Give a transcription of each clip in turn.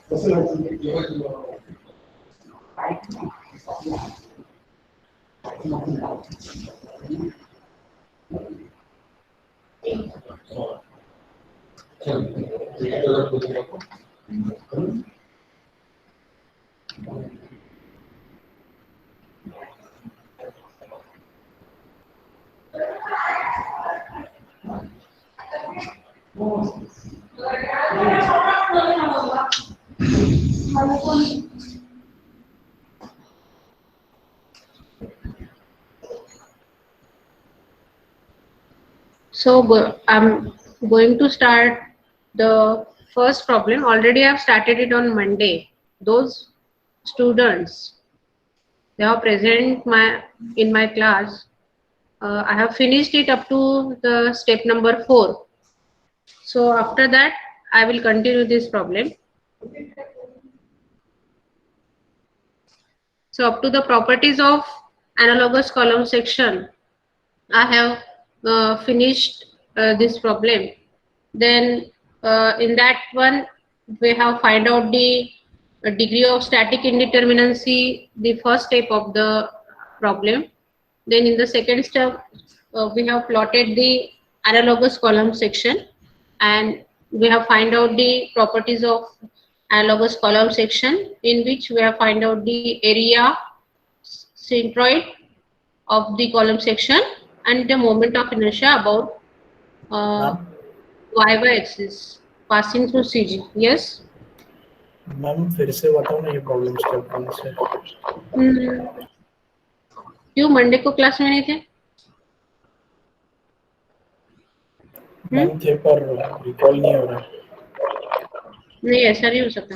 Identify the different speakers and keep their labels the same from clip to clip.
Speaker 1: So I'm going to start the first problem. Already I've started it on Monday. Those students, they are present in my class. I have finished it up to the step number 4. So after that, I will continue this problem. So up to the properties of analogous column section, I have finished this problem. Then in that one, we have find out the degree of static indeterminacy, the first step of the problem. Then in the second step, we have plotted the analogous column section, and we have find out the properties of analogous column section, in which we have find out the area centroid of the column section and the moment of inertia about y axis passing through CG. Yes.
Speaker 2: Ma'am फिर से बताओ ना ये problem step 1 से।
Speaker 1: क्यों Monday को class में नहीं थे?
Speaker 2: मैम थे पर रिकॉल नहीं हो रहा।
Speaker 1: नहीं, ऐसा नहीं हो सकता।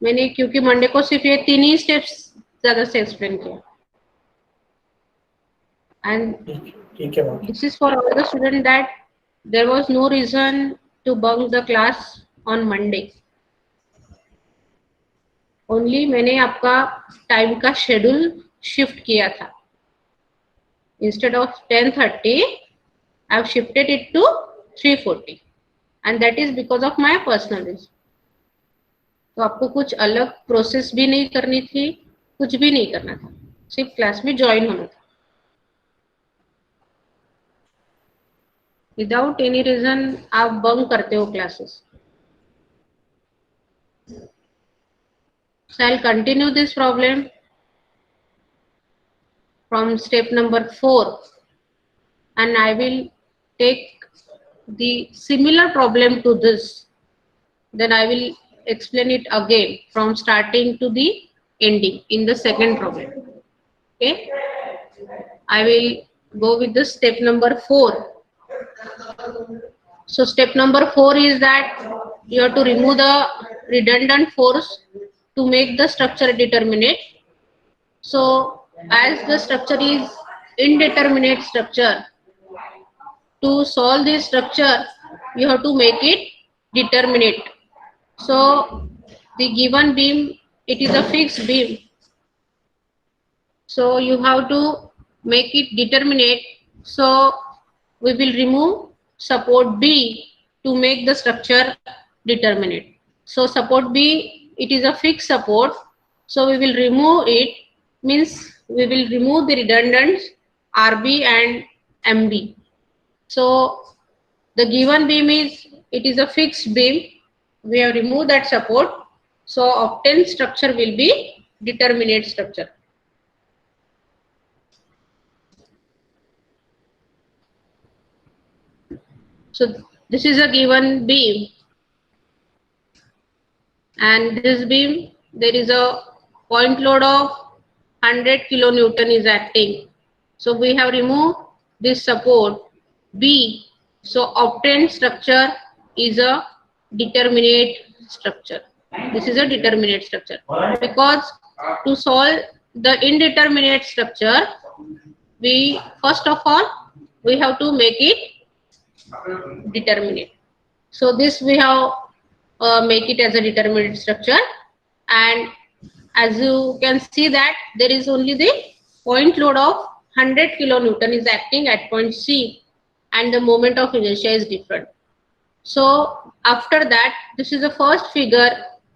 Speaker 1: मैंने क्योंकि मंडे को सिर्फ ये 3 ही स्टेप्स ज्यादा से एक्सप्लेन किया। And this is for all the students that there was no reason to bunk the class on Monday. Only मैंने आपका टाइम का शेड्यूल शिफ्ट किया था. Instead of 10:30, I have shifted it to 3:40, and that is because of my personal reason. तो आपको कुछ अलग process भी नहीं करनी थी, कुछ भी नहीं करना था, सिर्फ क्लास में ज्वाइन होना था. विदाउट एनी रीजन आप बंक करते हो classes. So I'll continue this problem from step number 4, and I will take the similar problem to this. Then I will explain it again from starting to the ending in the second problem. Okay, I will go with the step number 4. So step number 4 is that you have to remove the redundant force to make the structure determinate. So as the structure is indeterminate structure, to solve this structure you have to make it determinate. So the given beam, it is a fixed beam, so you have to make it determinate. So we will remove support B to make the structure determinate. So support B, it is a fixed support, so we will remove it, means we will remove the redundants RB and MB. So the given beam is, it is a fixed beam, we have removed that support, so obtained structure will be determinate structure. So this is a given beam, and this beam, there is a point load of 100 kilonewton is acting. So we have removed this support B, so obtained structure is a determinate structure. This is a determinate structure, because to solve the indeterminate structure, we first of all we have to make it determinate. So this we have make it as a determinate structure, and as you can see that there is only the point load of 100 kilonewton is acting at point C, and the moment of inertia is different. So after that, this is the first figure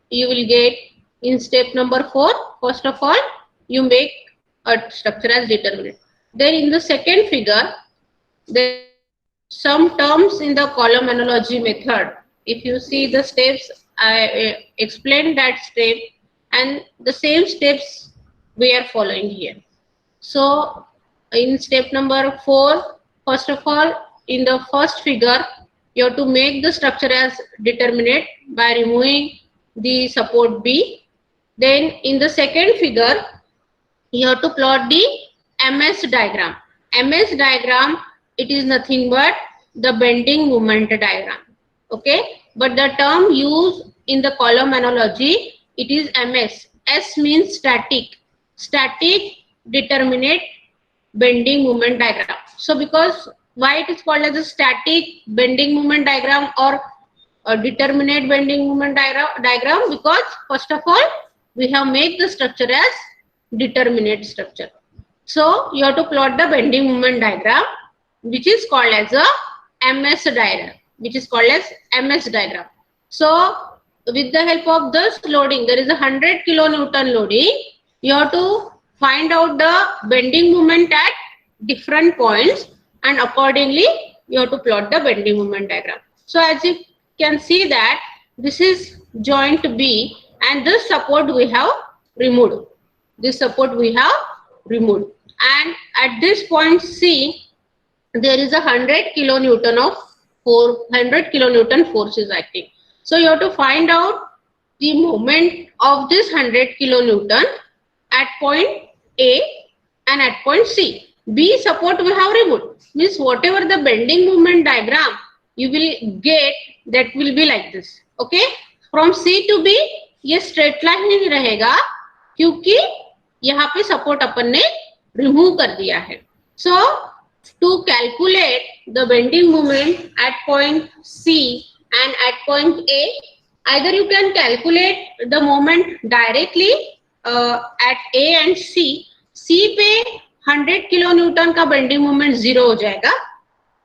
Speaker 1: you will get in step number 4. First of all, you make a structure as determinate. Then in the second figure, there some terms in the column analogy method. If you see the steps, I explained that step, and the same steps we are following here. So in step number 4, first of all, in the first figure, you have to make the structure as determinate by removing the support B. Then in the second figure, you have to plot the MS diagram. MS diagram, it is nothing but the bending moment diagram. Okay, but the term used in the column analogy, it is MS. S means static determinate bending moment diagram. So because why it is called as a static bending moment diagram or a determinate bending moment diagram? Because first of all, we have made the structure as determinate structure. So you have to plot the bending moment diagram, which is called as a MS diagram, So with the help of this loading, there is a 100 kilonewton loading. You have to find out the bending moment at different points, and accordingly you have to plot the bending moment diagram. So as you can see that this is joint B, and this support we have removed. And at this point C, there is a 100 kilonewton of 100 kilonewton force is acting. So you have to find out the moment of this 100 kilonewton at point A and at point C. B support we have removed. Means whatever the bending moment diagram you will get, that will be like this. Okay, from C to B ये straight line नहीं रहेगा, क्योंकि यहाँ पे support अपन ने remove कर दिया है. So to calculate the bending moment at point C and at point A, either you can calculate the moment directly at A and C. C पे 100 kilonewton का bending moment 0 हो जाएगा,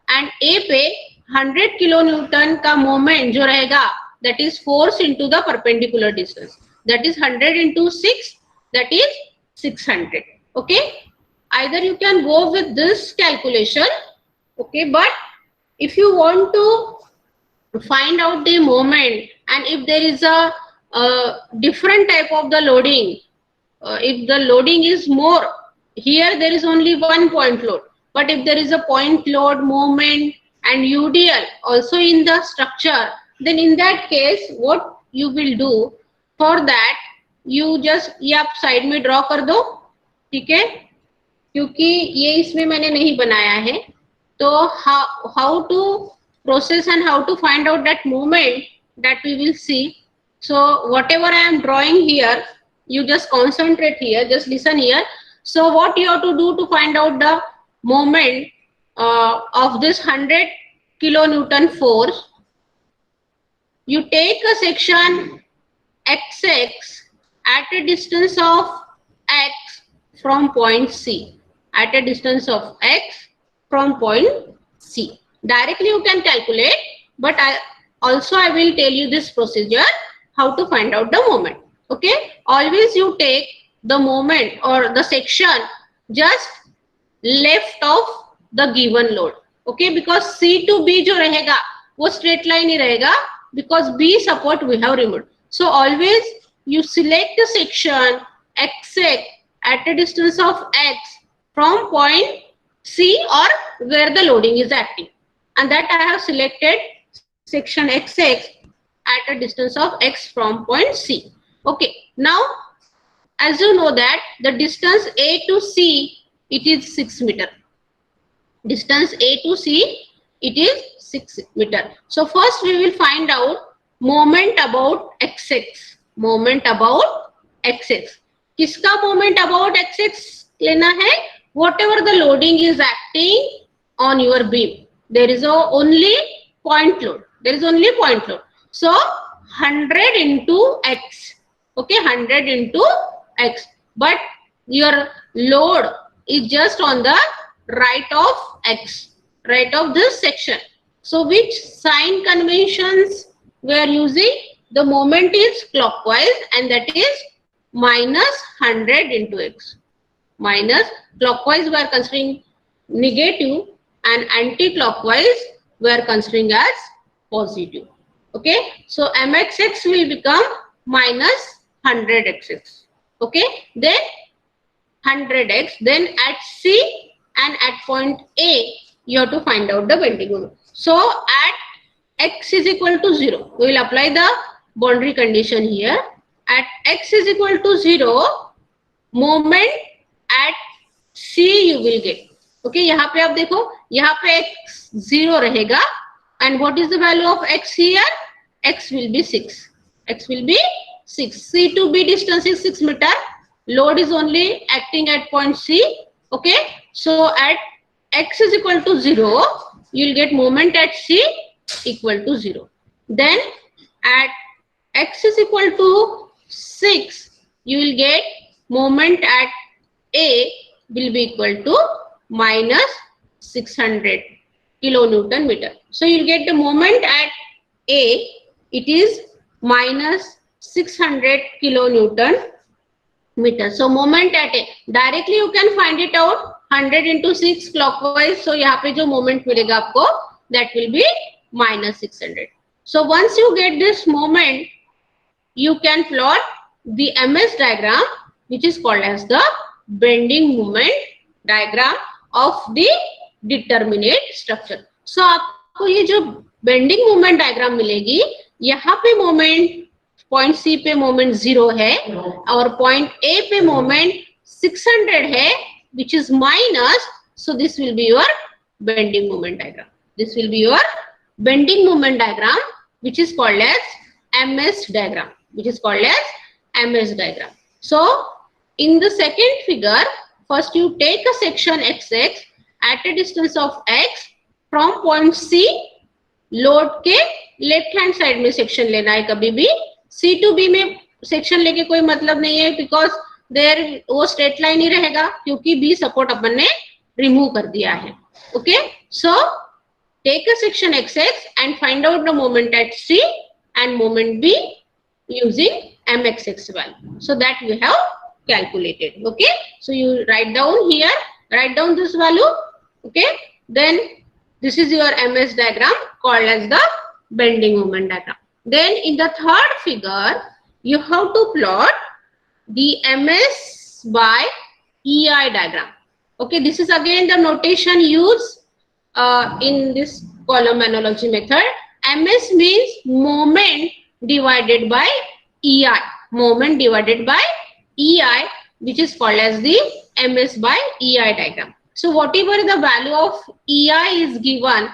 Speaker 1: and A पे 100 kilonewton का moment जो रहेगा, that is force into the perpendicular distance, that is 100 into 6, that is 600. Okay, either you can go with this calculation. Okay, but if you want to find out the moment, and if there is a different type of the loading, if the loading is more, here there is only one point load, but if there is a point load, moment and UDL also in the structure, then in that case what you will do, for that you just ये आप side में draw कर दो, ठीक है, क्योंकि ये इसमें मैंने नहीं बनाया है. तो how to process and how to find out that moment, that we will see. So whatever I am drawing here, you just concentrate here, just listen here. So what you have to do to find out the moment of this 100 kilonewton force, you take a section XX at a distance of X from point C, at a distance of X from point C. Directly you can calculate, but I will tell you this procedure, how to find out the moment. Okay, always you take the moment or the section just left of the given load. Okay, because C to B जो रहेगा वो straight line ही रहेगा, because B support we have removed. So always you select the section XX at a distance of X from point C or where the loading is acting, and that I have selected section XX at a distance of X from point C. Okay, now as you know that the distance A to C, it is 6 meter. Distance A to C, it is 6 meter. So first we will find out moment about XX. Moment about XX. किसका moment about XX लेना है? Whatever the loading is acting on your beam, there is only point load. So 100 into X. Okay, 100 into X. But your load is just on the right of X, right of this section. So which sign conventions we are using? The moment is clockwise, and that is minus 100 into x. Minus clockwise we are considering negative, and anti-clockwise we are considering as positive. Okay, so mxx will become minus 100xx. Okay, then 100x, then at C and at point A you have to find out the bending moment. So at x is equal to 0, we will apply the boundary condition here. At x is equal to 0, moment at C you will get. Okay, यहाँ पे आप देखो, यहाँ पे x 0 रहेगा, and what is the value of x here? X will be 6. X will be 6. C to B distance is 6 meter. Load is only acting at point C. Okay, so at x is equal to 0, you will get moment at C equal to 0. Then at x is equal to 6, you will get moment at A will be equal to minus 600 kilonewton meter. So you will get the moment at A, it is minus 600 kilonewton meter. So moment at A, directly you can find it out, 100 into 6 clockwise. So यहाँ पे जो moment मिलेगा आपको, that will be minus 600. So once you get this moment, you can plot the MS diagram, which is called as the bending moment diagram of the determinate structure. So आपको ये जो bending moment diagram मिलेगी, यहाँ पे moment point सी पे moment 0 है और point A पे मोमेंट 600 है, which is minus. So this will be your bending moment diagram. This will be your bending moment diagram, which is called as MS diagram. Which is called as MS diagram. So in the second figure, first you take a section XX at a distance of x from point C. Load के left hand side में section लेना है कभी भी. C to B में section लेके कोई मतलब नहीं है, बिकॉज देयर वो स्ट्रेट लाइन ही रहेगा क्योंकि B सपोर्ट अपन ने रिमूव कर दिया है. Okay, so take a section XX and find out the moment at C and moment B using mxx value. So that we have calculated. Okay, so you write down here, write down this value. Okay, then this is your MS diagram called as the bending moment diagram. Then in the third figure, you have to plot the MS by EI diagram. Okay, this is again the notation used in this column analogy method. MS means moment divided by EI. Moment divided by EI, which is called as the MS by EI diagram. So whatever the value of EI is given,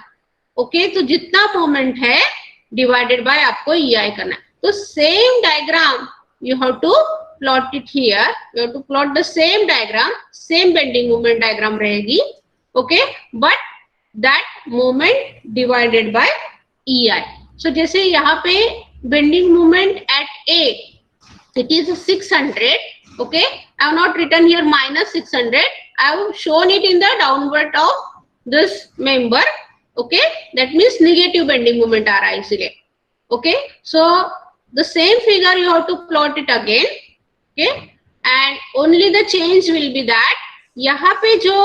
Speaker 1: okay, तो जितना moment है divided by आपको EI करना है. तो same diagram you have to plot it here. You have to plot the same diagram, same bending moment diagram रहेगी. Okay, but that moment divided by EI. So जैसे यहाँ पे bending moment at A, it is 600. Okay, I have not written here minus 600. I have shown it in the downward of this member. Okay, that means negative bending moment आ रहा है इसलिए. Okay, so the same figure you have to plot it again. Okay, and only the change will be that यहाँ पे जो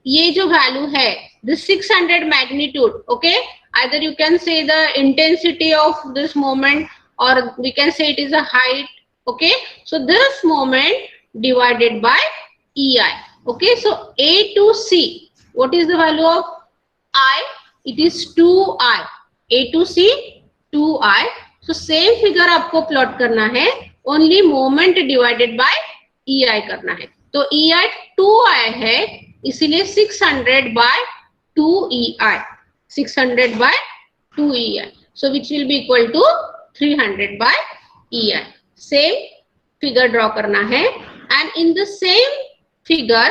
Speaker 1: ये जो value है, the 600 magnitude. Okay, either you can say the intensity of this moment, or we can say it is a height. Okay, so this moment divided by EI. Okay, so A to C, what is the value of I? It is 2I. A to C 2I. So same figure आपको plot करना है, only moment divided by EI करना है. तो EI 2I है, इसीलिए 600 by 2EI. 600 by 2EI. So which will be equal to 300 by EI. Same figure draw करना है, and in the same figure,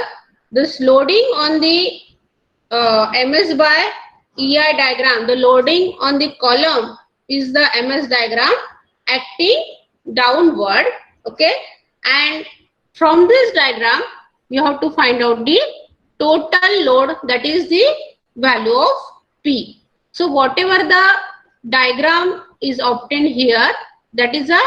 Speaker 1: this loading on the MS by EI diagram, the loading on the column is the MS diagram acting downward. Okay, and from this diagram you have to find out the total load, that is the value of P. So whatever the diagram is obtained here, that is a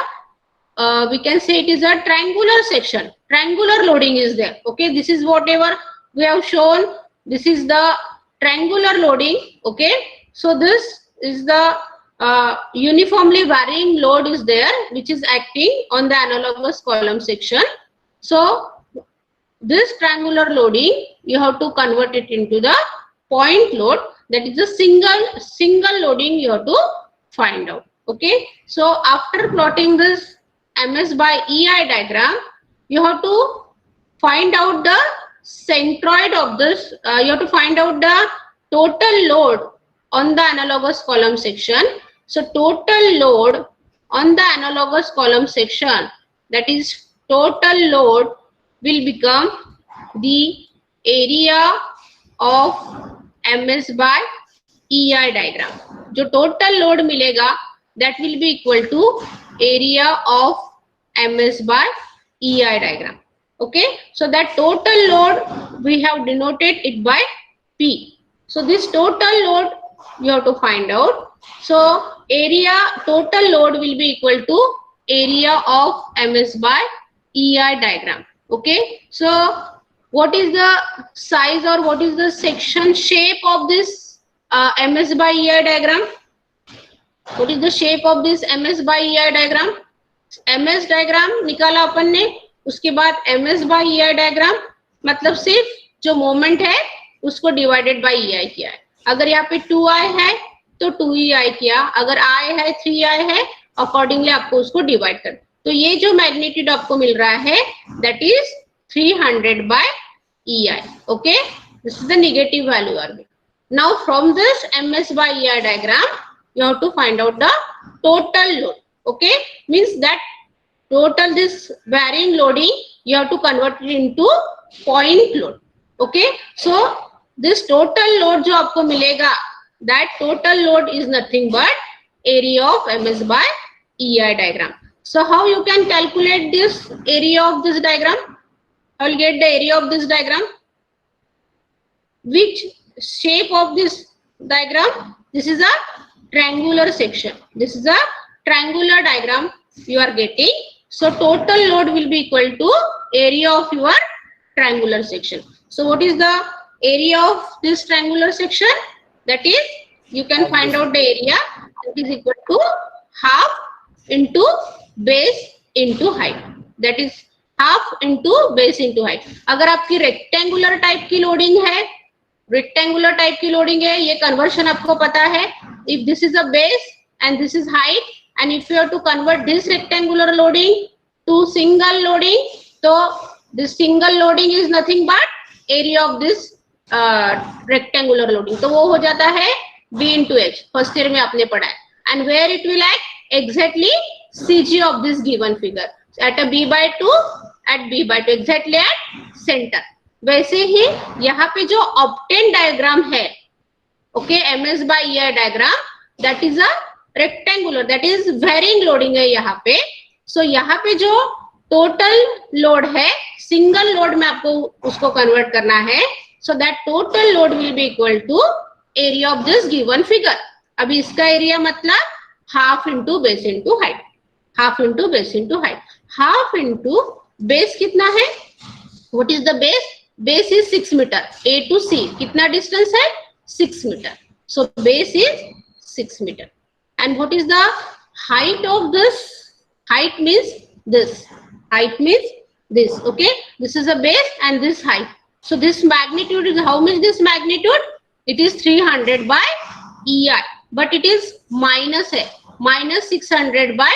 Speaker 1: we can say it is a triangular section. Triangular loading is there. Okay, this is whatever we have shown. This is the triangular loading. Okay, so this is the uniformly varying load is there, which is acting on the analogous column section. So this triangular loading, you have to convert it into the point load. That is a single loading you have to find out. Okay, so after plotting this MS by EI diagram, you have to find out the centroid of this. You have to find out the total load on the analogous column section. So total load on the analogous column section, that is total load, will become the area of MS by EI diagram. जो total load मिलेगा, that will be equal to area of MS by EI diagram. Okay, so that total load we have denoted it by P. So this total load you have to find out. So area total load will be equal to area of MS by EI diagram. Okay, so what is the size or what is the section shape of this MS by EI diagram? What is the shape of this MS by EI diagram? MS diagram निकाला अपन ने, उसके बाद MS by EI diagram मतलब सिर्फ जो moment है उसको divided by EI किया है. अगर यहाँ पे 2I है तो 2EI किया, अगर I है 3I है, अकॉर्डिंगली आपको उसको डिवाइड कर. तो ये जो मैग्नीट्यूड आपको मिल रहा है that is 300 by EI. Okay, this is the negative value R. Now from this MS by EI diagram you have to find out the total load. Okay, means that total this varying loading you have to convert it into point load. Okay, so this total load जो आपको मिलेगा, that total load is nothing but area of MS by EI diagram. So how you can calculate this area of this diagram? I will get the area of this diagram. Which shape of this diagram? This is a triangular section. This is a triangular diagram you are getting. So total load will be equal to area of your triangular section. So what is the area of this triangular section? That is, you can find out the area. That is equal to half into base into height. That is half into base into height. अगर आपकी rectangular type की loading है, rectangular type की loading है, ये conversion आपको पता है. If this is a base and this is height, and if you have to convert this rectangular loading to single loading, so this single loading is nothing but area of this rectangular loading. तो वो हो जाता है B into H. First year में आपने पढ़ा है. And where it will act? Exactly CG of this given figure. At a B by 2, at B by 2, exactly at center. वैसे ही यहाँ पे जो obtained diagram है, okay, MS by EI diagram, that is a rectangular, that is varying loading है यहाँ पे. So यहाँ पे जो total load है, single load में आपको उसको convert करना है. So that total load will be equal to area of this given figure. अभी इसका area मतलब half into base into height. Half into base into height. Half into base कितना है? What is the base? Base is 6 meter. A to C कितना distance है? 6 meter. So base is 6 meter. And what is the height of this? Height means this. Height means this. Okay. This is a base and this height. So this magnitude is how much? This magnitude? It is 300 by EI. But it is minus है. Minus 600 by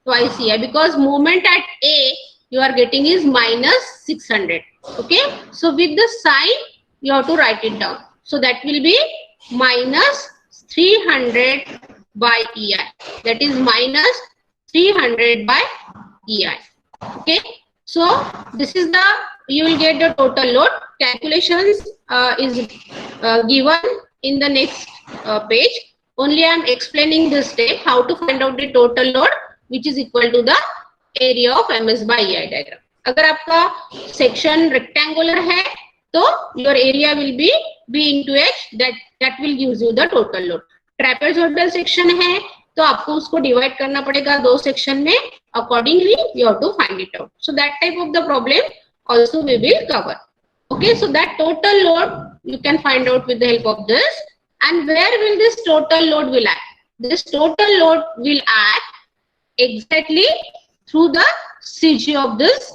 Speaker 1: twice EI. Because moment at A you are getting is minus 600. Okay. So with the sign you have to write it down. So that will be minus 300 by EI. That is minus 300 by EI. Okay. So this is the, you will get the total load. Calculations is given in the next page. Only I am explaining this step, how to find out the total load, which is equal to the area of MS by EI diagram. अगर आपका section rectangular है, तो your area will be B into H. That will gives you the total load. Trapezoidal section है तो आपको उसको divide करना पड़ेगा दो सेक्शन में. Accordingly you have to find it out. So that type of the problem also we will cover. Okay, so that total load you can find out with the help of this. And where will this total load will act? This total load will act exactly through the CG of this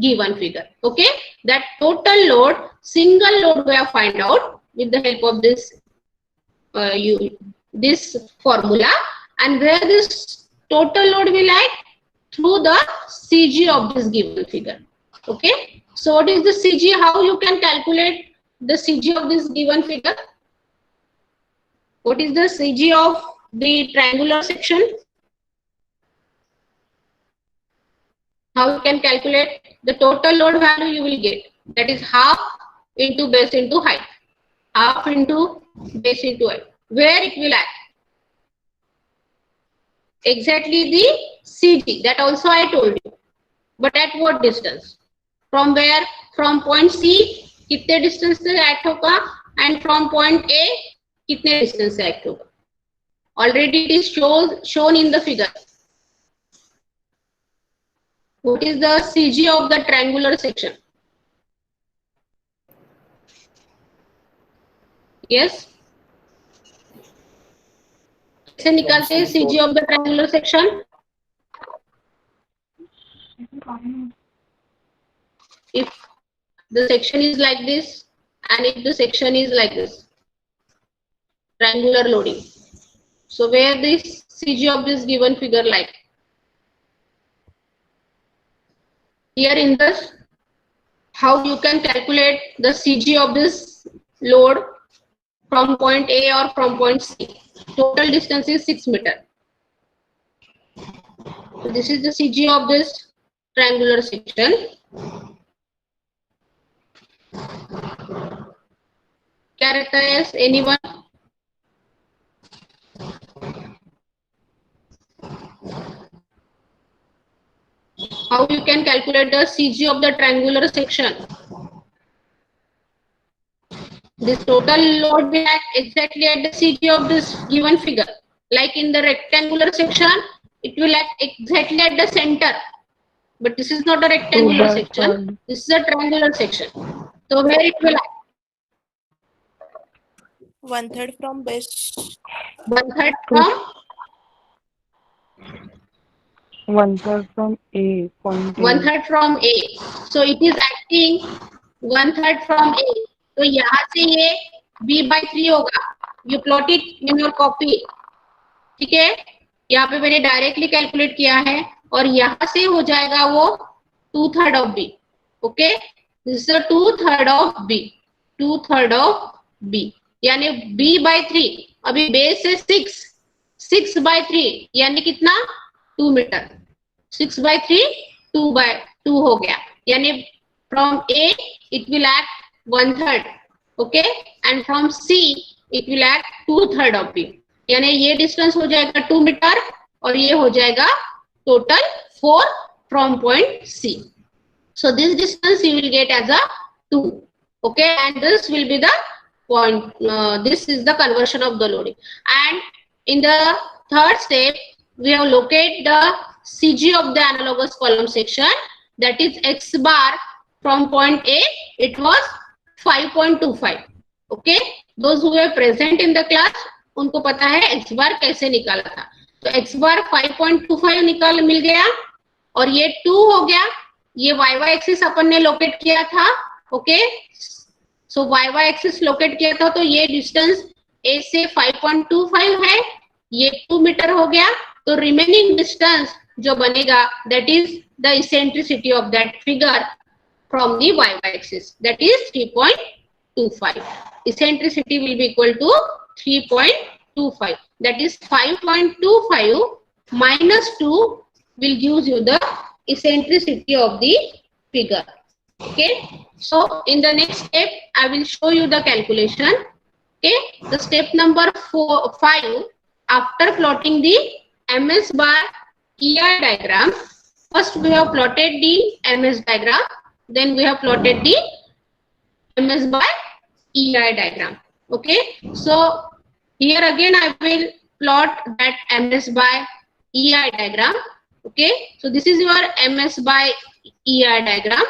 Speaker 1: given figure. Okay, that total load, single load we have find out with the help of this this formula. And where this total load will act? Through the CG of this given figure. Okay, so what is the CG? How you can calculate the CG of this given figure? What is the CG of the triangular section? How you can calculate the total load value you will get? That is half into base into height. Half into base into height. Where it will act? Exactly the CG. That also I told you. But at what distance? From where? From point C कितने distance से act होगा and from point A कितने distance से act होगा. Already it is shown in the figure. What is the CG of the triangular section? Yes. कैसे निकालते हैं CG of the triangular section? If the section is like this and if the section is like this, triangular loading, so where this CG of this given figure like? Here in this, how you can calculate the CG of this load from point A or from point C? Total distance is 6 meters. So this is the CG of this triangular section. क्या रहता है? Anyone? How you can calculate the CG of the triangular section? This total load will act exactly at the CG of this given figure. Like in the rectangular section, it will act exactly at the center. But this is not a rectangular section. This is a triangular section. So where it will act?
Speaker 3: 1/3 from base.
Speaker 1: 1/3 from?
Speaker 4: 1/3 from A. Point A.
Speaker 1: 1/3 from A. So it is acting 1/3 from A. तो यहाँ से ये B/3 होगा. You plot it in your copy. ठीक है, यहाँ पे मैंने डायरेक्टली कैलकुलेट किया है और यहाँ से हो जाएगा वो 2/3 of B. Okay, this is 2/3 of B. 2/3 of B यानी B/3. अभी बेस है 6/3 यानी कितना? 2 मीटर. 6/3 2/2 हो गया. यानी from A it will act 1/3. Okay, and from C it will act 2/3 of B. यानी ये डिस्टेंस हो जाएगा 2 मीटर और ये हो जाएगा total 4 from point C. So this distance you will get as a 2. Okay, and this will be the point. This is the conversion of the loading. And in the third step, we have located the CG of the analogous column section. That is x bar from point A. It was 5.25. Okay, those who were present in the class, उनको पता है x bar कैसे निकाला था. तो x bar 5.25 निकाल मिल गया और ये 2 हो गया. ये y एक्सिस अपन ने लोकेट किया था. ओके, सो y एक्सिस लोकेट किया था तो ये डिस्टेंस A से 5.25 है. ये 2 मीटर हो गया. तो रिमेनिंग डिस्टेंस जो बनेगा that is the eccentricity of that figure from the y axis, that is 3.25. Eccentricity will be equal to 3.25. That is 5.25 minus 2 will give you the eccentricity of the figure. Okay, so in the next step I will show you the calculation. Okay, the step number 5, after plotting the MS bar EI diagram, first we have plotted the MS diagram, then we have plotted the MS bar EI diagram. Okay, so Here again I will plot that MS by EI diagram. Okay, so this is your MS by EI diagram,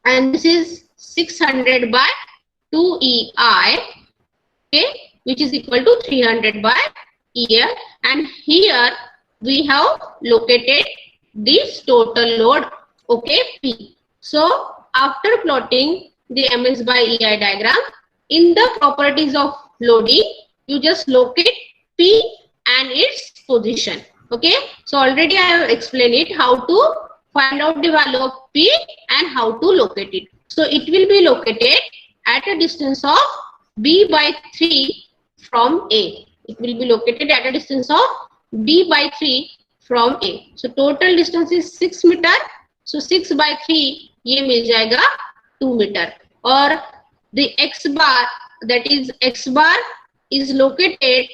Speaker 1: and this is 600 by 2EI, okay, which is equal to 300 by EI, and here we have located this total load, okay, P. So after plotting the MS by EI diagram, in the properties of loading, you just locate P and its position. Okay, so already I have explained it, how to find out the value of P and how to locate it. So it will be located at a distance of B by 3 from A. It will be located at a distance of B by 3 from A. So total distance is 6 meter. So 6 by 3 ये मिल जाएगा 2 meter. और the X bar, that is X bar, is located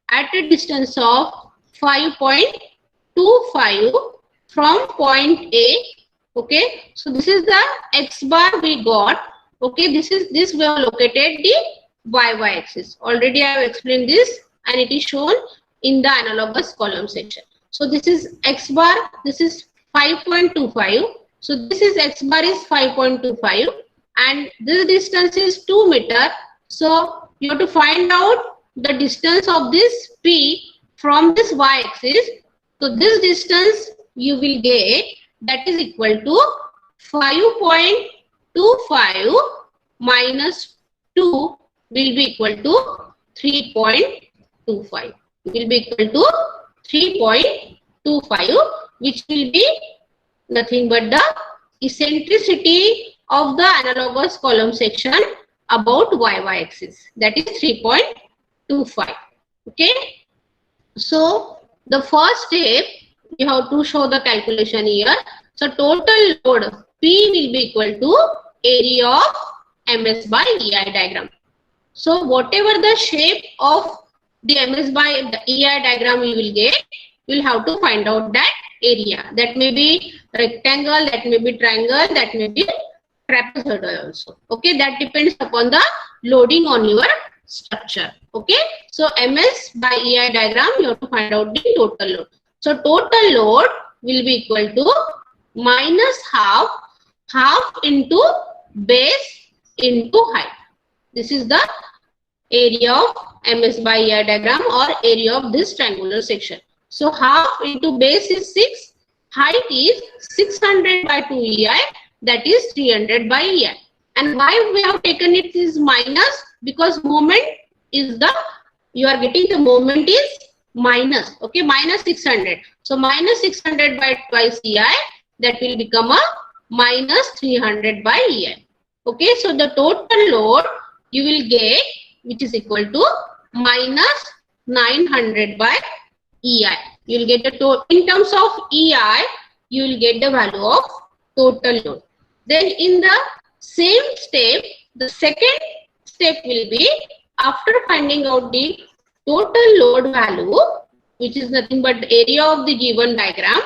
Speaker 1: at a distance of 5.25 from point A. Okay, so this is the X bar we got. Okay, this we have located the y axis. Already I have explained this, and it is shown in the analogous column section. So this is X bar, this is 5.25. So this is X bar is 5.25, and this distance is 2 meter. So you have to find out the distance of this P from this y axis. So this distance you will get, that is equal to 5.25 minus 2 will be equal to 3.25. Will be equal to 3.25, which will be nothing but the eccentricity of the analogous column section about y axis, that is 3.25. Okay, so the first step you have to show the calculation here. So total load P will be equal to area of MS by EI diagram. So whatever the shape of the MS by the EI diagram you will get, you will have to find out that area. That may be rectangle, that may be triangle, that may be trapezoidal also. Okay, that depends upon the loading on your structure. Okay, so MS by EI diagram, you have to find out the total load. So total load will be equal to minus half into base into height. This is the area of MS by EI diagram, or area of this triangular section. So half into base is 6, height is 600 by 2 EI, that is 300 by EI. And why we have taken it is minus? Because moment is the, you are getting the moment is minus, okay, minus 600. So minus 600 by twice EI, that will become a minus 300 by EI. Okay, so the total load you will get, which is equal to minus 900 by EI. You will get the total, in terms of EI, you will get the value of total load. Then in the same step, the second step will be, after finding out the total load value, which is nothing but the area of the given diagram,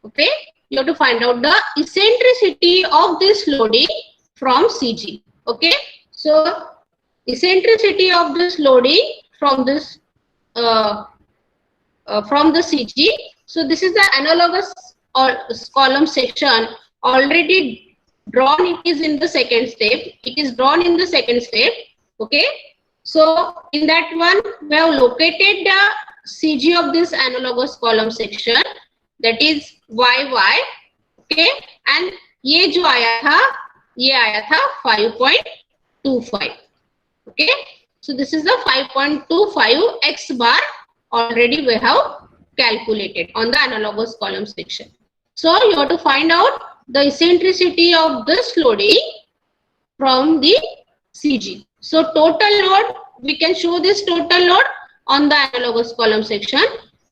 Speaker 1: okay, you have to find out the eccentricity of this loading from CG. Okay, so eccentricity of this loading from this from the CG. So this is the analogous or column section already drawn. It is in the second step. It is drawn in the second step. Okay, so in that one we have located the CG of this analogous column section, that is YY. Okay, and ये जो आया था 5.25. Okay, so this is the 5.25 X bar already we have calculated on the analogous column section. So you have to find out the eccentricity of this loading from the CG. So total load, we can show this total load on the analogous column section.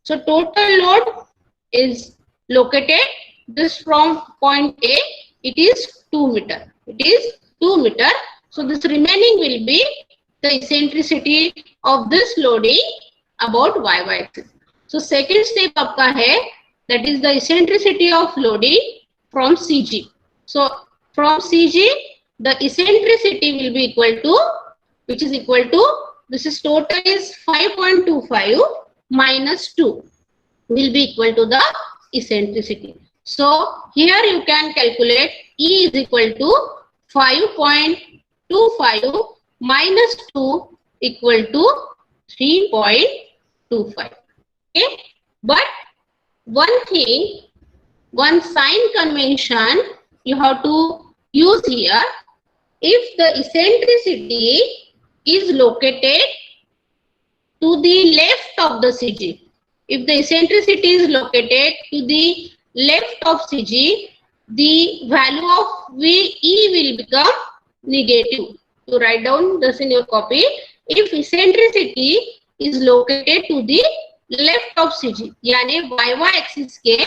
Speaker 1: So total load is located this from point A, it is 2 meter. It is 2 meter. So this remaining will be the eccentricity of this loading about y axis. So second step आपका है, that is the eccentricity of loading from CG. So from CG, the eccentricity will be equal to, which is equal to this is total is 5.25 minus 2 will be equal to the eccentricity. So here you can calculate E is equal to 5.25 minus 2 equal to 3.25. Okay, but one thing, one sign convention you have to use here. If the eccentricity is located to the left of the CG, if the eccentricity is located to the left of CG, the value of VE will become negative. You write down this in your copy. If eccentricity is located to the left of CG, यानी y axis के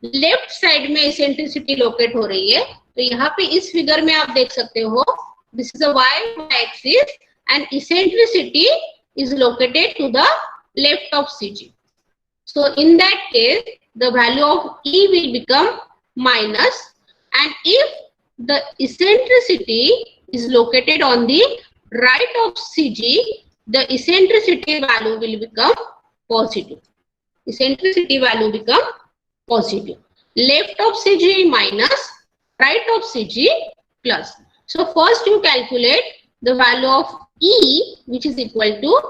Speaker 1: left side में eccentricity locate हो रही है, तो यहाँ पे इस फिगर में आप देख सकते हो, this is a y axis and eccentricity is located to the left of CG. So in that case, the value of E will become minus, and if the eccentricity is located on the right of CG, the eccentricity value will become positive. Eccentricity value become positive. Left of CG minus, right of CG plus. So first you calculate the value of E, which is equal to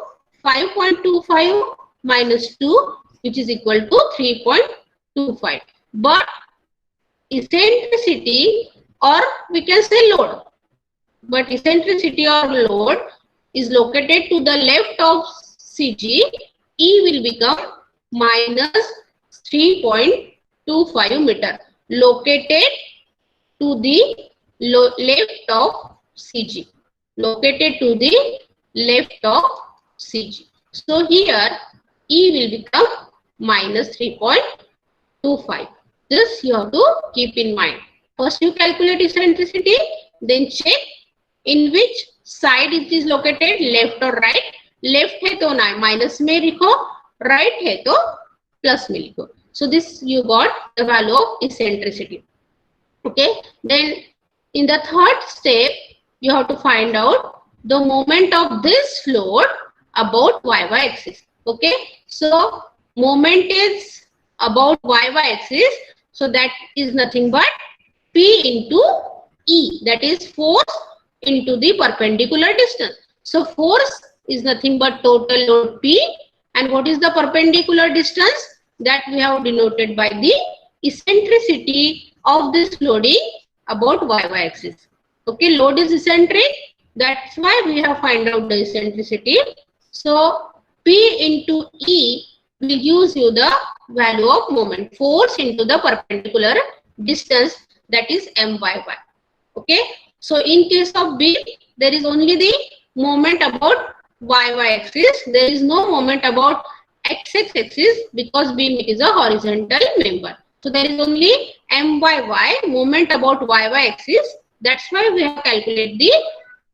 Speaker 1: 5.25 minus 2, which is equal to 3.25. But eccentricity, or we can say load, but eccentricity or load is located to the left of CG, E will become minus 3.25 meter, located to the left of CG, located to the left of CG. So here E will become minus 3.25. This you have to keep in mind. First you calculate eccentricity, then check in which side it is located, left or right. Left है तो minus में लिखो, right है तो plus में लिखो. So this you got the value of eccentricity. Okay. Then in the third step, you have to find out the moment of this float about y-y axis. Okay. So moment is about y-y axis. So that is nothing but P into E, that is force into the perpendicular distance. So force is nothing but total load P, and what is the perpendicular distance? That we have denoted by the eccentricity of this loading about y-y axis. Okay, load is eccentric, that's why we have find out the eccentricity. So P into E will use you the value of moment, force into the perpendicular distance, that is m by y. Okay, so in case of B, there is only the moment about y-y axis, there is no moment about x-x axis, because beam is a horizontal member. So there is only m by y, moment about y-y axis. That's why we have calculated the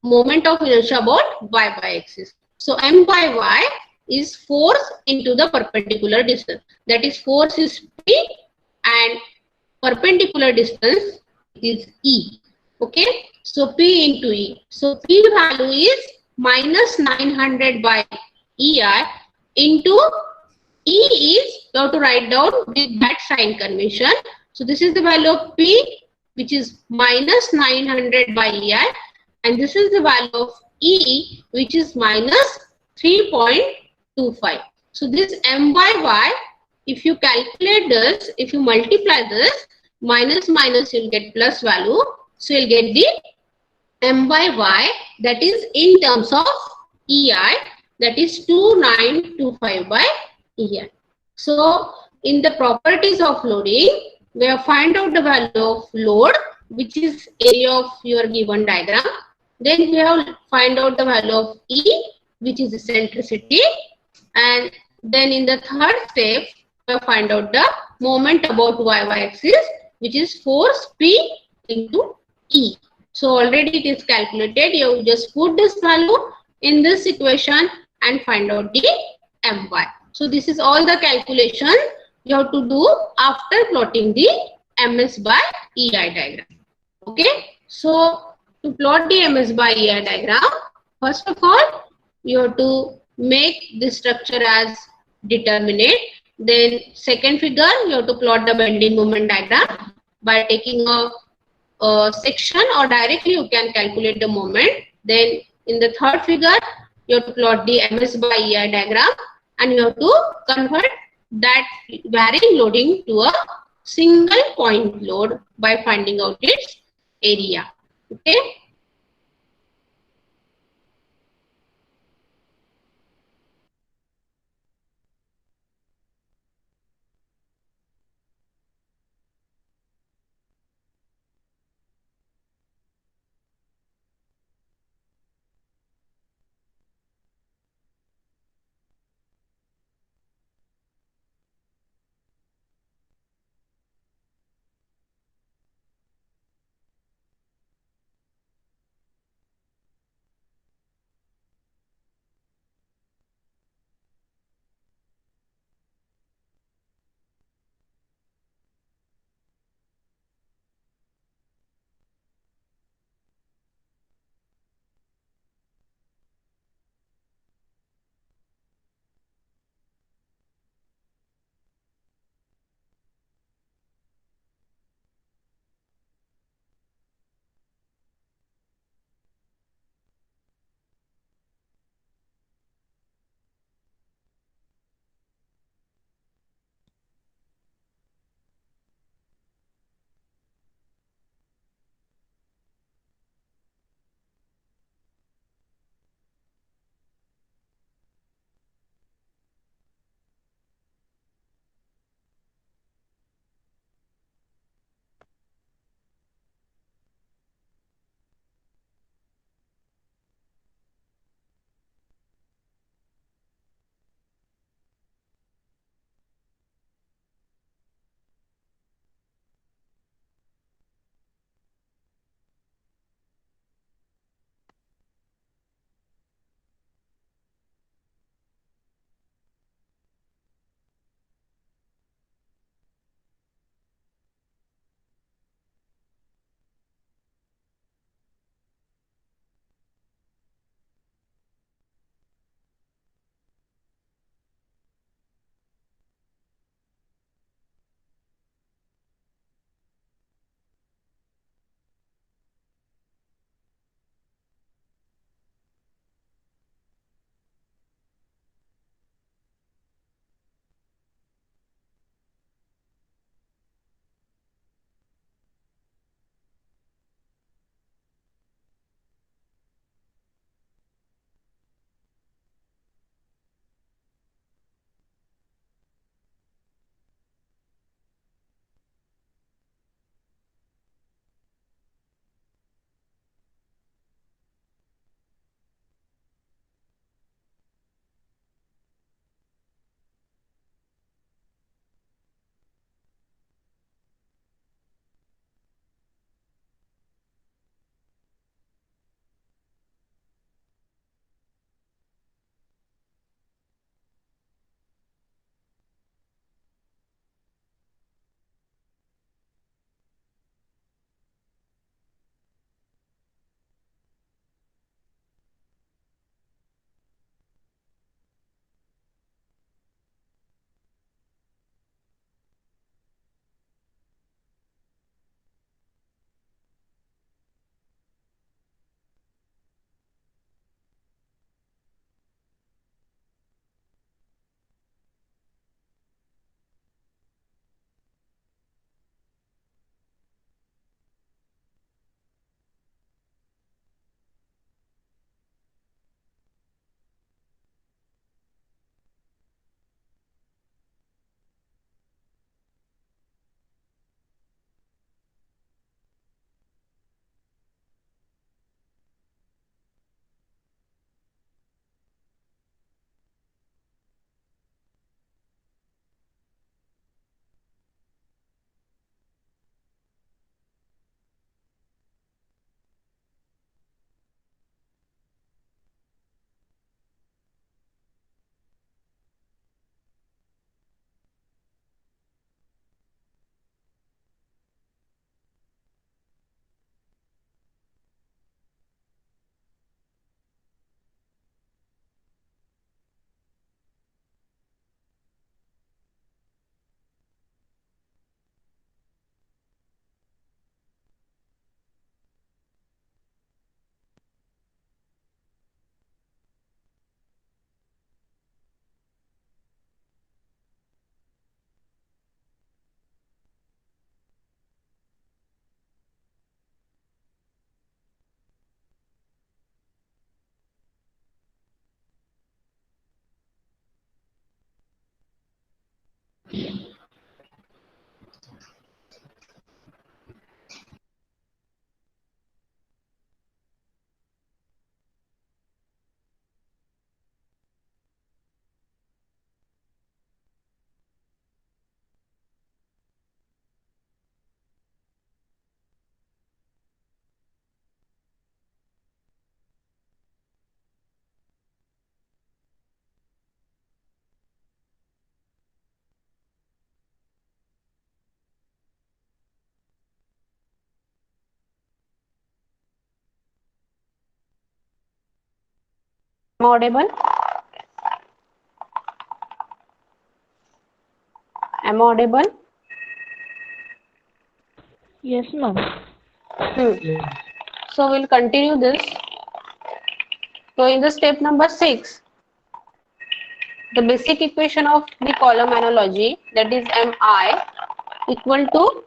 Speaker 1: moment of inertia about y-y axis. So m by y is force into the perpendicular distance. That is, force is P and perpendicular distance is E. Okay, so P into E. So P value is minus 900 by EI into E is, you have to write down with that sign convention. So this is the value of P, which is minus 900 by EI, and this is the value of E, which is minus 3.25. So this m by y, if you calculate this, if you multiply this, minus minus, you'll get plus value. So you'll get the m by y, that is in terms of EI, that is 2925 by EI. So in the properties of loading, we have find out the value of load, which is area of your given diagram. Then we have find out the value of E, which is eccentricity, and then in the third step, we have find out the moment about y-y axis, which is force P into E. So already it is calculated. You just put this value in this equation and find out the my. So this is all the calculation you have to do after plotting the ms by EI diagram. Okay. So to plot the ms by EI diagram, first of all, you have to make this structure as determinate. Then second figure, you have to plot the bending moment diagram by taking a section, or directly you can calculate the moment. Then in the third figure, you have to plot the MS by EI diagram, and you have to convert that varying loading to a single point load by finding out its area. Okay. audible? Am I audible?
Speaker 4: Yes, ma'am.
Speaker 1: So we'll continue this. So in the step number 6, the basic equation of the column analogy, that is Mi equal to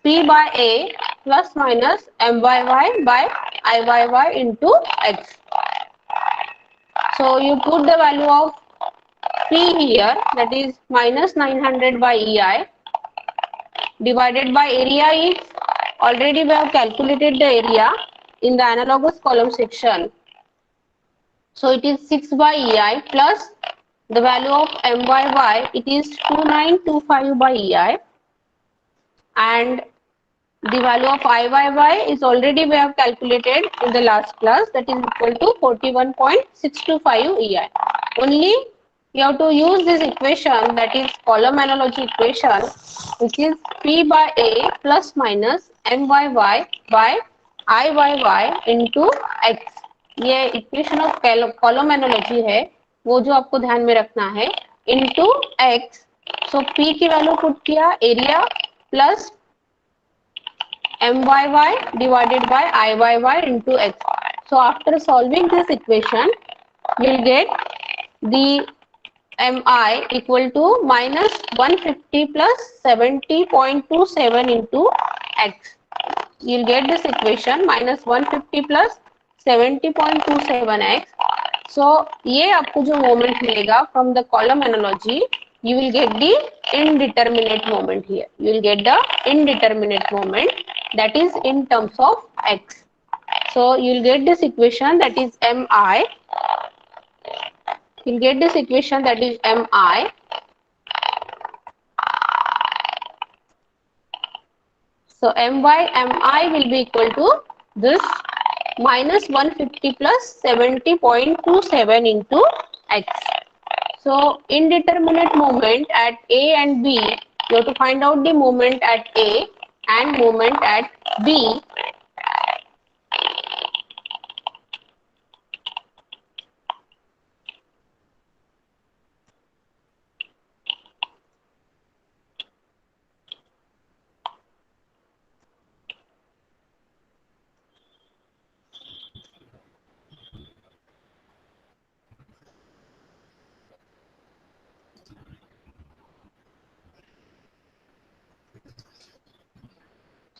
Speaker 1: P by A plus minus M by Y by I by Y into X. So you put the value of P here, that is minus 900 by EI divided by area is, already we have calculated the area in the analogous column section. So it is 6 by EI plus the value of M by Y, it is 2925 by EI, and the value of I by Y is already we have calculated in the last class, that is equal to 41.625 EI. Only you have to use this equation, that is column analogy equation, which is P by A plus minus M by Y by I by Y into X. ये equation of column analogy है, वो जो आपको ध्यान में रखना है, into x. सो P की वैल्यू पुट किया, area plus MYY divided by IYY into X. So after solving this equation, you'll get the MI equal to minus 150 plus 70.27 into X. You'll get this equation minus 150 plus 70.27x. So ये आपको जो moment मिलेगा from the column analogy, you will get the indeterminate moment here. You will get the indeterminate moment, that is in terms of x. So you will get this equation, that is Mi. You will get this equation, that is Mi. So M by Mi will be equal to this minus 150 plus 70.27 into x. So indeterminate moment at A and B, you have to find out the moment at A and moment at B.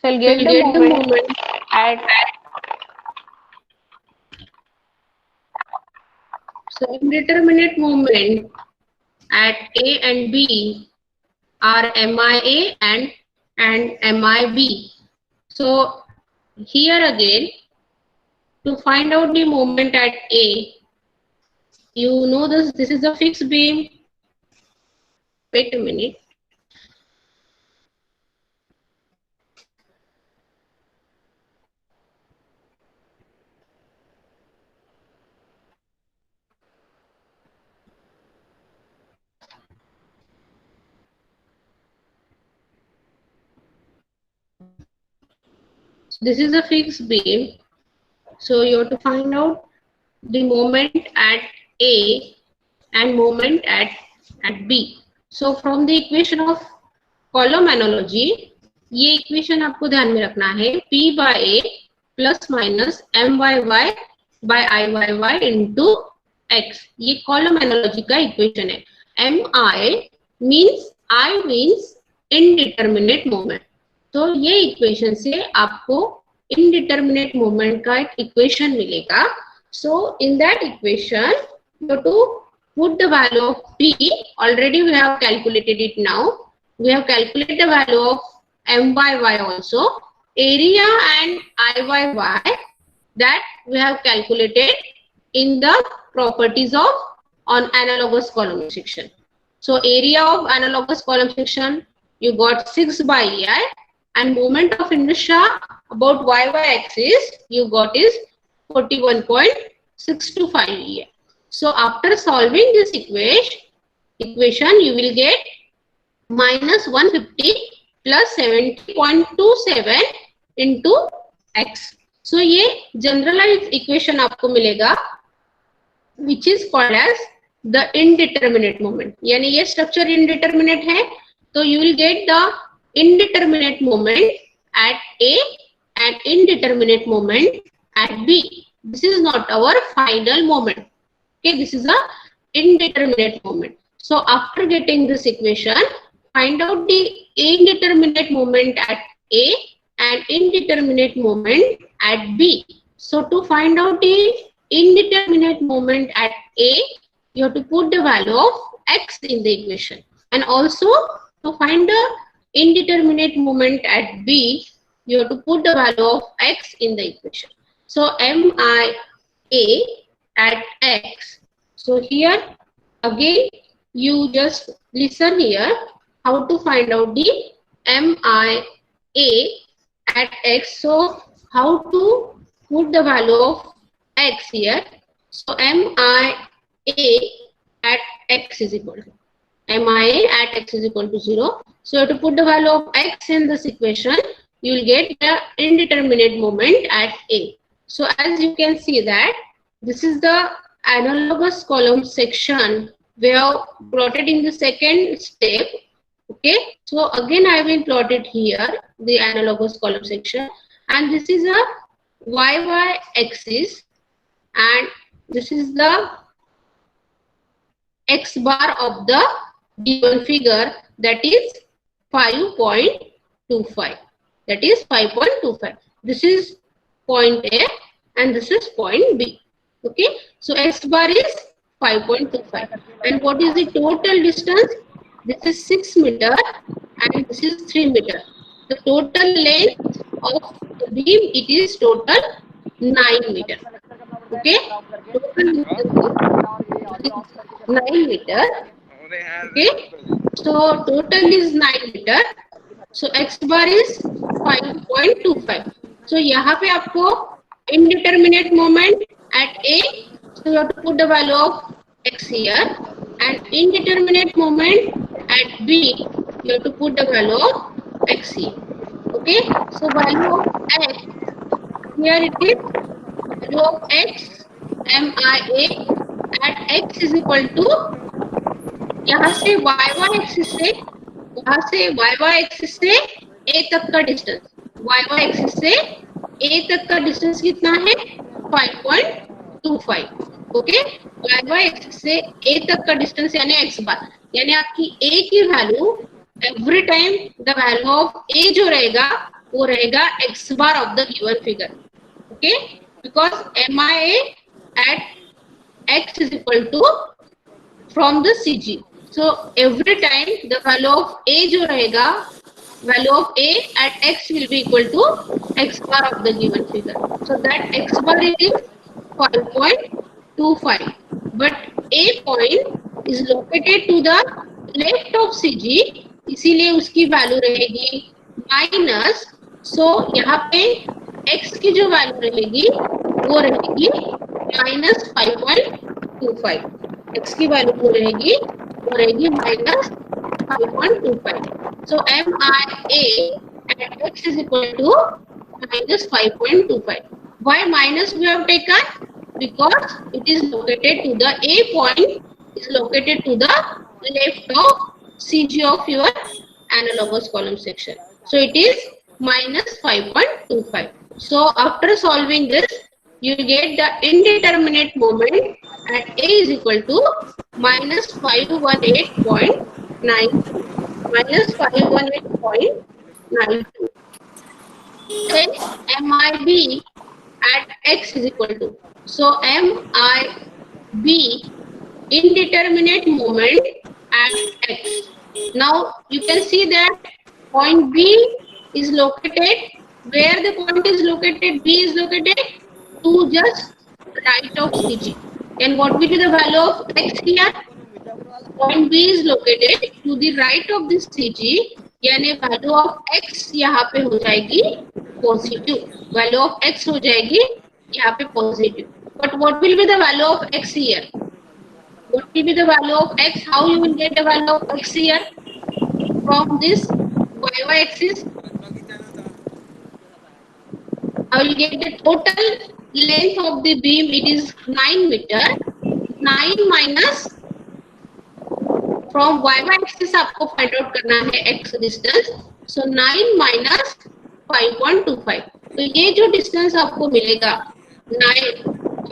Speaker 1: So you'll get the moment at, so indeterminate moment at A and B are MIA and MIB. So here again, to find out the moment at A, you know this is a fixed beam. Wait a minute. This is a fixed beam, so you have to find out the moment at A and moment at B. So from the equation of column analogy, ये equation आपको ध्यान में रखना है, P by A plus minus M by Y by I by Y into X. ये column analogy का equation है. MI means I means indeterminate moment. तो ये इक्वेशन से आपको इनडिटर्मिनेट मोमेंट का एक इक्वेशन मिलेगा. So in that equation you to put the value of p. Already we have calculated it. Now we have calculated the value of m by y also, area and I by y, that we have calculated in the properties of on analogous column section. So area of analogous column section, you got 6 by EI, and moment of inertia about y axis you got is 41.625 EI. So after solving this equation you will get minus 150 plus 70.27 into x. So ये generalized equation आपको मिलेगा which is called as the indeterminate moment. यानी ये structure indeterminate है, तो you will get the indeterminate moment at A and indeterminate moment at B. This is not our final moment. Okay, this is a indeterminate moment. So after getting this equation, find out the indeterminate moment at A and indeterminate moment at B. So to find out the indeterminate moment at A, you have to put the value of x in the equation, and also to find the indeterminate moment at B, you have to put the value of x in the equation. So MIA at x. So here again you just listen here how to find out the MIA at x. So how to put the value of x here. So MIA at x is equal to MIA at x is equal to 0. So to put the value of x in this equation, you will get the indeterminate moment at A. So as you can see that this is the analogous column section we have plotted in the second step. Okay, so again I will plot it here, the analogous column section, and this is a y axis and this is the x bar of the given figure, that is 5.25. That is 5.25. This is point A and this is point B. Okay, so x bar is 5.25. And what is the total distance? This is 6 meter and this is 3 meter. The total length of the beam, it is total 9 meter. Okay, total distance is 9 meter. Okay, so total is 9 meter. So x bar is 5.25. So यहाँ पे आपको indeterminate moment at A, so you have to put the value of x here, and indeterminate moment at B, you have to put the value of x here. Okay, so value of x here it is value of x MIA at x is equal to, यहाँ से y axis से a तक का distance, y axis से a तक का distance कितना है 5.25. ओके, y एक्सिस से a तक का डिस्टेंस यानी x बार, यानी आपकी a की value every time the value of a जो रहेगा वो रहेगा x bar of the given figure. Okay, because MIA at x is equal to from the CG. So every time the value of A जो रहेगा, value of A at x will be equal to x bar of the given figure. So that x bar is 5.25. But A point is located to the left of CG, इसीलिए उसकी value रहेगी minus. सो यहाँ पे x की जो value रहेगी वो रहेगी माइनस 5.25. x की वैल्यू वो रहेगी minus 5.25. So MIA at x is equal to minus 5.25. Why minus we have taken? Because it is located to the A point is located to the left of CG of your analogous column section. So it is minus 5.25. So after solving this, you get the indeterminate moment at A is equal to minus 518.9, minus 518.92. Then MIB at x is equal to, so MIB indeterminate moment at x. Now you can see that point B is located, where the point is located, B is located to just right of CG. And what will be the value of x here? Point B is located to the right of this CG, यानी value of x यहाँ पे हो जाएगी positive. Value of x हो जाएगी यहाँ पे positive. But what will be the value of x here? What will be the value of x? How you will get the value of x here? From this y axis, I will get the total length of the beam. It is 9 meter. 9 minus from y axis आपको find out करना है x distance. सो 9 minus 5.25. तो ये जो distance आपको मिलेगा 9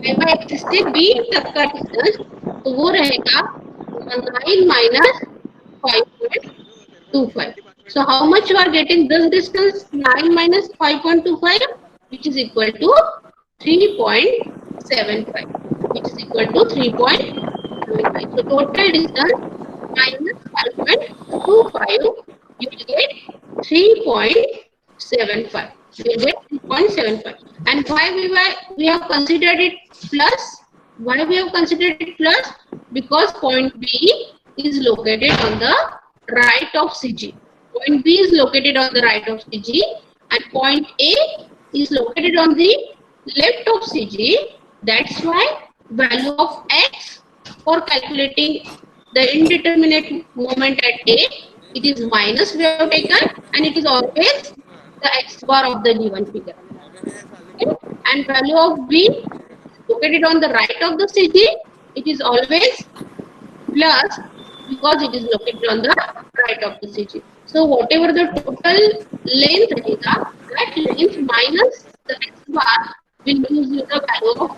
Speaker 1: y axis से b तक का डिस्टेंस, तो वो रहेगा 9 minus 5.25. So how much you are getting this distance? 9 minus 5.25, which is equal to 3.75, which is equal to 3.75. So total distance minus 5.25, you will get 3.75. You will get 3.75. And why we have considered it plus? Why we have considered it plus? Because point B is located on the right of CG. Point B is located on the right of CG and point A is located on the left of CG. That's why value of x for calculating the indeterminate moment at A, it is minus we have taken, and it is always the x bar of the given figure. Okay? And value of B located on the right of the CG, it is always plus because it is located on the right of the CG. So whatever the total length is, that length minus the x bar will give you the value of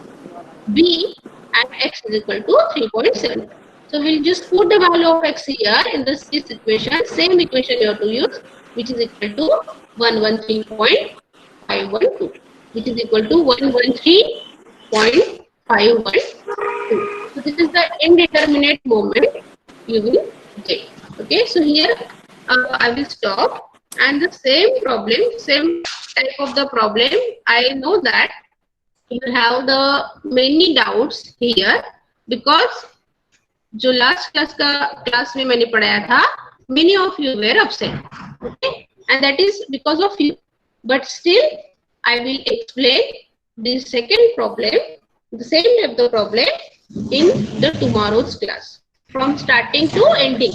Speaker 1: B, and x is equal to 3.7. So we'll just put the value of x here in this equation. Same equation you have to use, which is equal to 113.512, which is equal to 113.512. So this is the indeterminate moment you will get. Okay, so here I will stop, and the same problem, same type of the problem, I know that you have the many doubts here, because जो last class में मैंने पढ़ाया था, many of you were upset, okay, and that is because of you. But still I will explain the second problem, the same type of the problem in the tomorrow's class from starting to ending.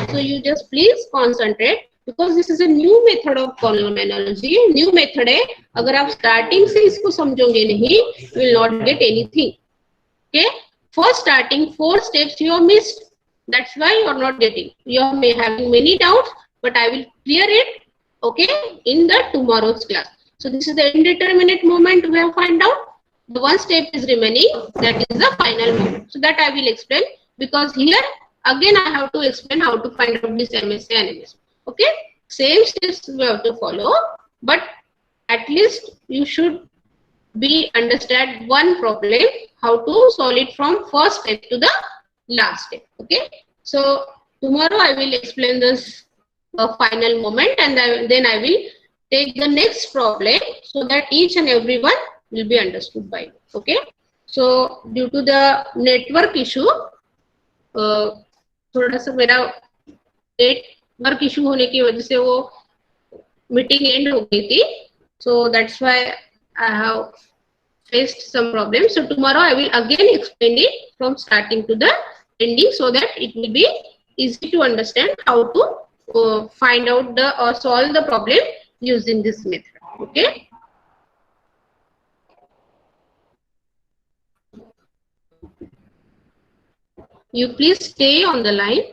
Speaker 1: So you just please concentrate, because this is a new method of column analogy. New method है, अगर आप starting से इसको समझोगे नहीं, you will not get anything. Okay, for starting 4 steps you have missed. That's why you are not getting. You are having many doubts, but I will clear it. Okay, in the tomorrow's class. So this is the indeterminate moment we have find out. The one step is remaining, that is the final moment. So that I will explain, because here again I have to explain how to find out this MSA and MSA. Okay, same steps we have to follow, but at least you should be understand one problem, how to solve it from first step to the last step. Okay, so tomorrow I will explain this final moment, and then I will take the next problem, so that each and every one will be understood by you. Okay, so due to the network issue, थोड़ा सा मेरा network issue होने की वजह से वो meeting and हो गई थी, so that's why I have faced some problems. So tomorrow I will again explain it from starting to the ending, so that it will be easy to understand how to find out the or solve the problem using this method. Okay. You please stay on the line.